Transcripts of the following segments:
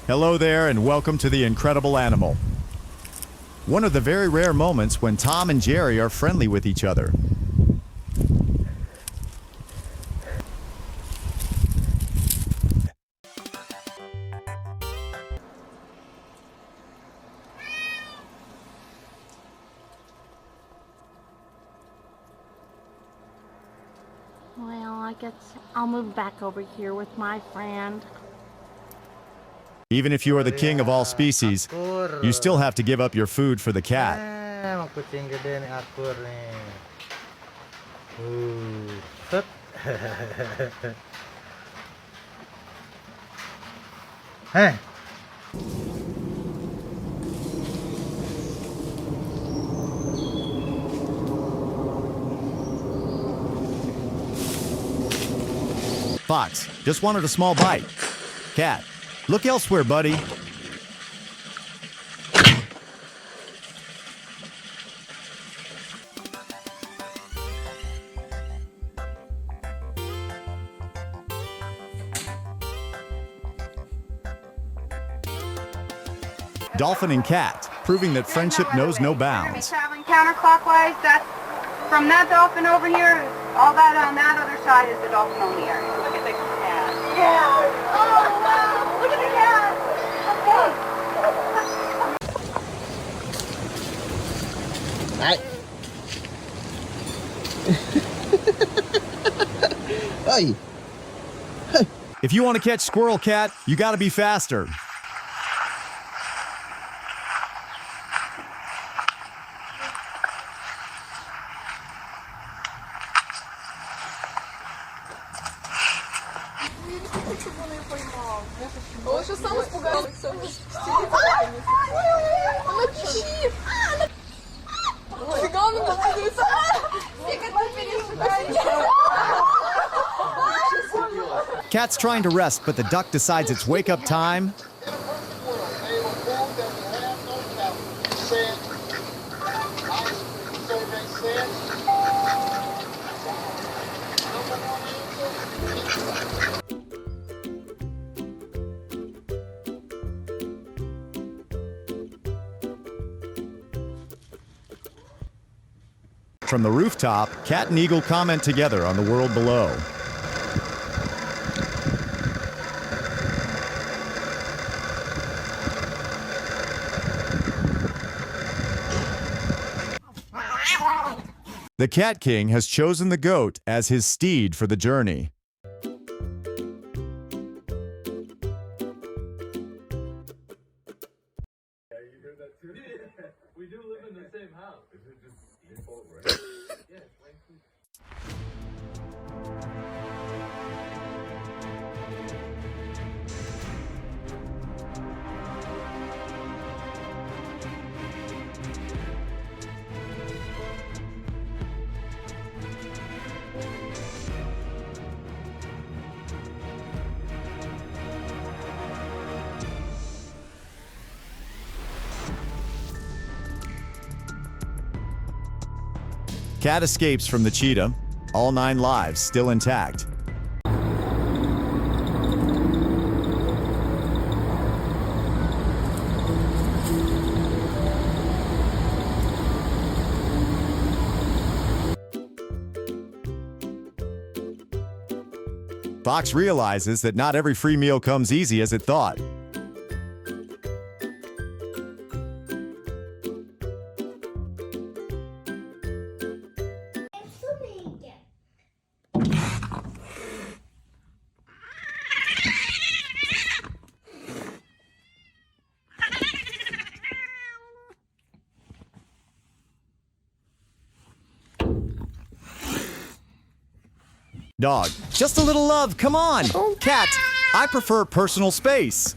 Hello there and welcome to The Incredible Animal. One of the very rare moments when Tom and Jerry are friendly with each other. Well, I guess I'll move back over here with my friend. Even if you are the king of all species, you still have to give up your food for the cat. Emang kucing gede nih akur nih. Set. Heh. Fox, just wanted a small bite. Cat, look elsewhere, buddy. Dolphin and cat, proving that friendship knows no bounds. Traveling counterclockwise. That's from that dolphin over here. All that on that other side is the dolphin only area. Look at the cat. Yeah. Oh wow! Look at the cat. Hey. If you want to catch squirrel, cat, you gotta be faster. Hoje estamos pulgando. Она пищит. Фига, он попадется. Фига, ты Cat's trying to rest, but the duck decides it's wake-up time. From the rooftop, cat and eagle comment together on the world below. The Cat King has chosen the goat as his steed for the journey. We do live in the same house. Is it just default, right? Yeah, it's plain food. Cat escapes from the cheetah, all 9 lives still intact. Fox realizes that not every free meal comes easy as it thought. Dog, just a little love, come on! Cat, I prefer personal space.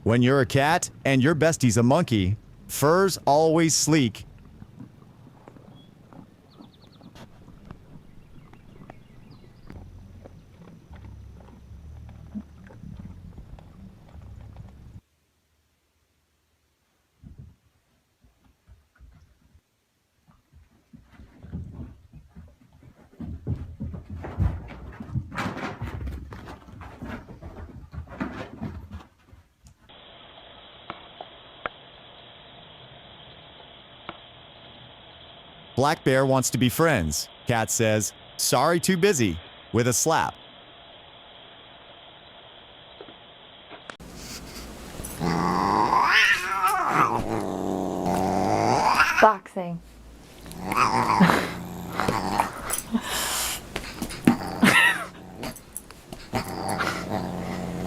When you're a cat and your bestie's a monkey, Fur's always sleek. Black Bear wants to be friends. Cat says, "Sorry, too busy," with a slap. Boxing.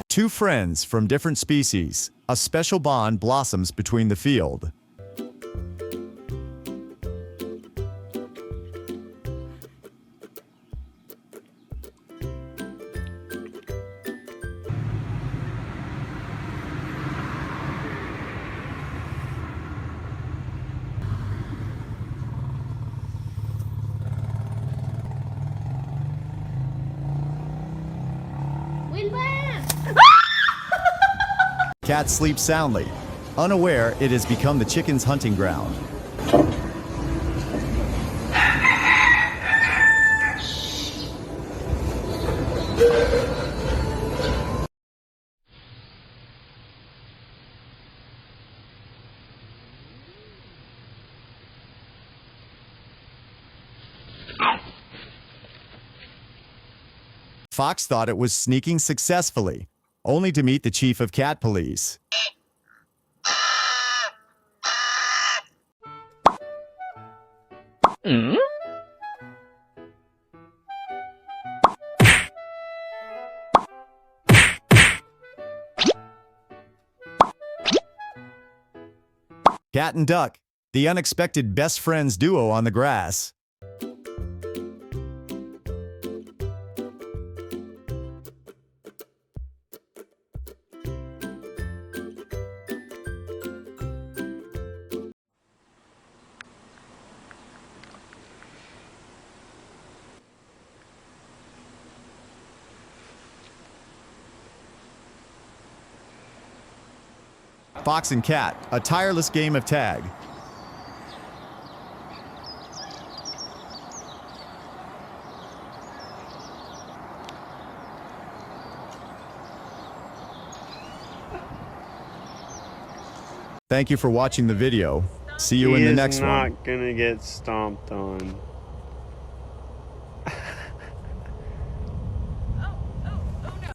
Two friends from different species. A special bond blossoms between the field. Cat sleeps soundly, unaware it has become the chicken's hunting ground. Fox thought it was sneaking successfully, only to meet the chief of cat police. Cat and Duck, the unexpected best friends duo on the grass. Fox and Cat, a tireless game of tag. Thank you for watching the video. See you in the next one. He's not gonna get stomped on.